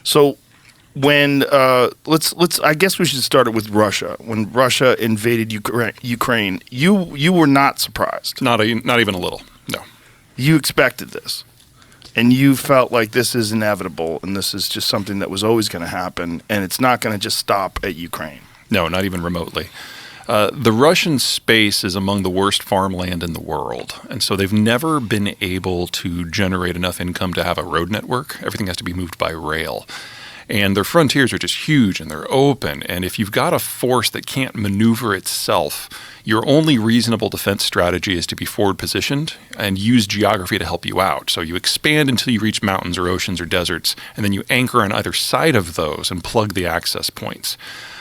So when I guess we should start it with Russia. When Russia invaded Ukraine, you were not surprised. Not even a little. No. You expected this. And you felt like this is inevitable, and this is just something that was always going to happen, and it's not going to just stop at Ukraine. No, not even remotely. The Russian space is among the worst farmland in the world, and so they've never been able to generate enough income to have a road network. Everything has to be moved by rail. And their frontiers are just huge, and they're open, and if you've got a force that can't maneuver itself, your only reasonable defense strategy is to be forward positioned and use geography to help you out. So you expand until you reach mountains or oceans or deserts, and then you anchor on either side of those and plug the access points.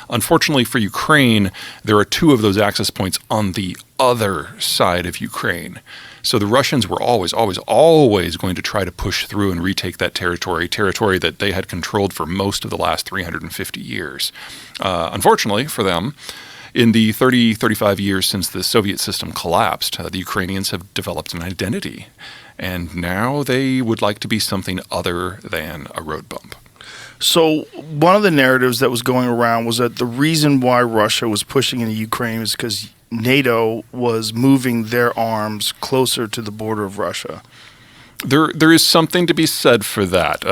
Unfortunately for Ukraine, there are two of those access points on the other side of Ukraine. So the Russians were always going to try to push through and retake that territory that they had controlled for most of the last 350 years. Unfortunately for them, in the 35 years since the Soviet system collapsed, the Ukrainians have developed an identity. And now they would like to be something other than a road bump. So one of the narratives that was going around was that the reason why Russia was pushing into Ukraine is because NATO was moving their arms closer to the border of Russia. There is something to be said for that.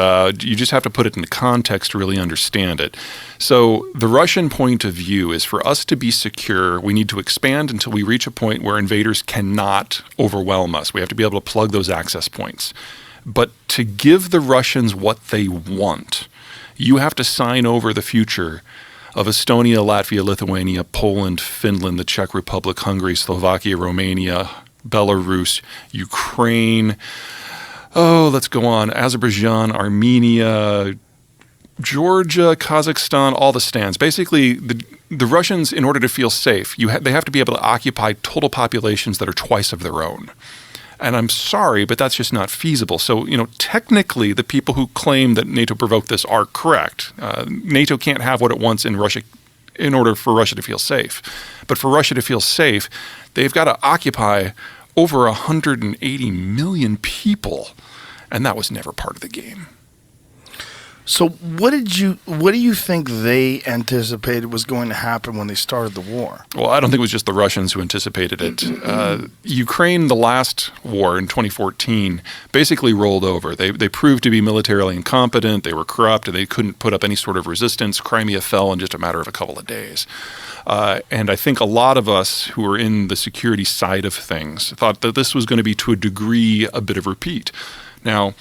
You just have to put it into context to really understand it. So the Russian point of view is for us to be secure, we need to expand until we reach a point where invaders cannot overwhelm us. We have to be able to plug those access points. But to give the Russians what they want, you have to sign over the future of Estonia, Latvia, Lithuania, Poland, Finland, the Czech Republic, Hungary, Slovakia, Romania, Belarus, Ukraine. Oh, let's go on. Azerbaijan, Armenia, Georgia, Kazakhstan, all the stands. Basically, the Russians, in order to feel safe, they have to be able to occupy total populations that are twice of their own. And I'm sorry, but that's just not feasible. So, technically, the people who claim that NATO provoked this are correct. NATO can't have what it wants in Russia in order for Russia to feel safe. But for Russia to feel safe, they've got to occupy over 180 million people. And that was never part of the game. So what do you think they anticipated was going to happen when they started the war? Well, I don't think it was just the Russians who anticipated it. Ukraine, the last war in 2014, basically rolled over. They proved to be militarily incompetent, they were corrupt, and they couldn't put up any sort of resistance. Crimea fell in just a matter of a couple of days. And I think a lot of us who are in the security side of things thought that this was going to be, to a degree, a bit of repeat. Now,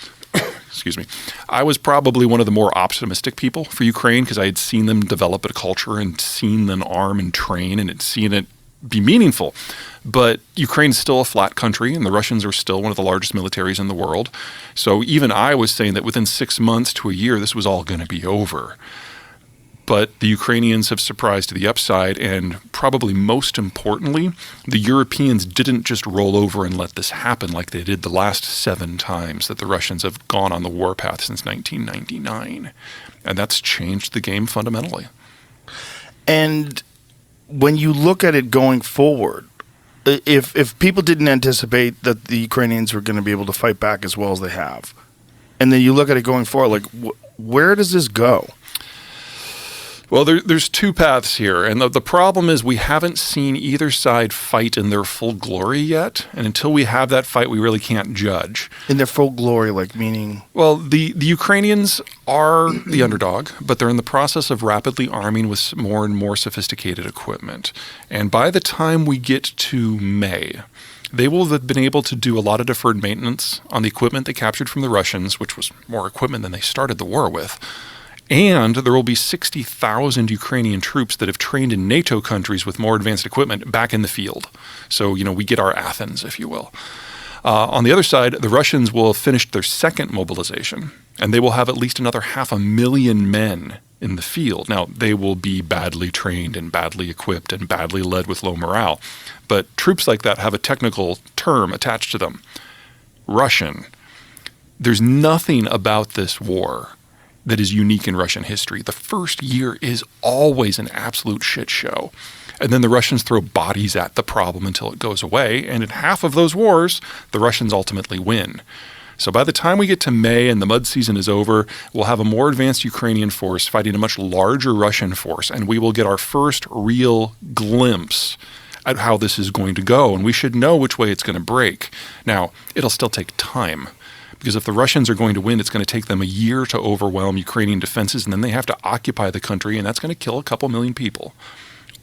excuse me, I was probably one of the more optimistic people for Ukraine because I had seen them develop a culture and seen them arm and train and had seen it be meaningful. But Ukraine's still a flat country, and the Russians are still one of the largest militaries in the world. So even I was saying that within 6 months to a year, this was all going to be over. But the Ukrainians have surprised to the upside, and probably most importantly, the Europeans didn't just roll over and let this happen like they did the last 7 times that the Russians have gone on the warpath since 1999. And that's changed the game fundamentally. And when you look at it going forward, if people didn't anticipate that the Ukrainians were going to be able to fight back as well as they have, and then you look at it going forward, like where does this go? Well, there's 2 paths here, and the problem is we haven't seen either side fight in their full glory yet, and until we have that fight, we really can't judge. In their full glory, like meaning? Well, the Ukrainians are the underdog, but they're in the process of rapidly arming with more and more sophisticated equipment. And by the time we get to May, they will have been able to do a lot of deferred maintenance on the equipment they captured from the Russians, which was more equipment than they started the war with. And there will be 60,000 Ukrainian troops that have trained in NATO countries with more advanced equipment back in the field. So, we get our Athens, if you will. On the other side, the Russians will have finished their second mobilization, and they will have at least another 500,000 men in the field. Now, they will be badly trained and badly equipped and badly led with low morale. But troops like that have a technical term attached to them. Russian. There's nothing about this war that is unique in Russian history. The first year is always an absolute shit show. And then the Russians throw bodies at the problem until it goes away. And in half of those wars, the Russians ultimately win. So by the time we get to May and the mud season is over, we'll have a more advanced Ukrainian force fighting a much larger Russian force, and we will get our first real glimpse at how this is going to go, and we should know which way it's going to break. Now, it'll still take time, because if the Russians are going to win, it's going to take them a year to overwhelm Ukrainian defenses, and then they have to occupy the country, and that's going to kill a couple million people.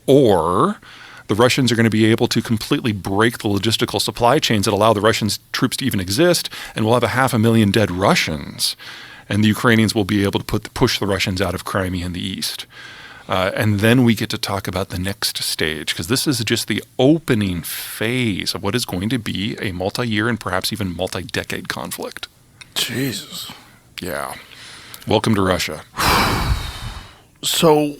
Or the Russians are going to be able to completely break the logistical supply chains that allow the Russian troops to even exist, and we'll have 500,000 dead Russians, and the Ukrainians will be able to push the Russians out of Crimea in the east. And then we get to talk about the next stage, because this is just the opening phase of what is going to be a multi-year and perhaps even multi-decade conflict. Jesus. Yeah. Welcome to Russia. So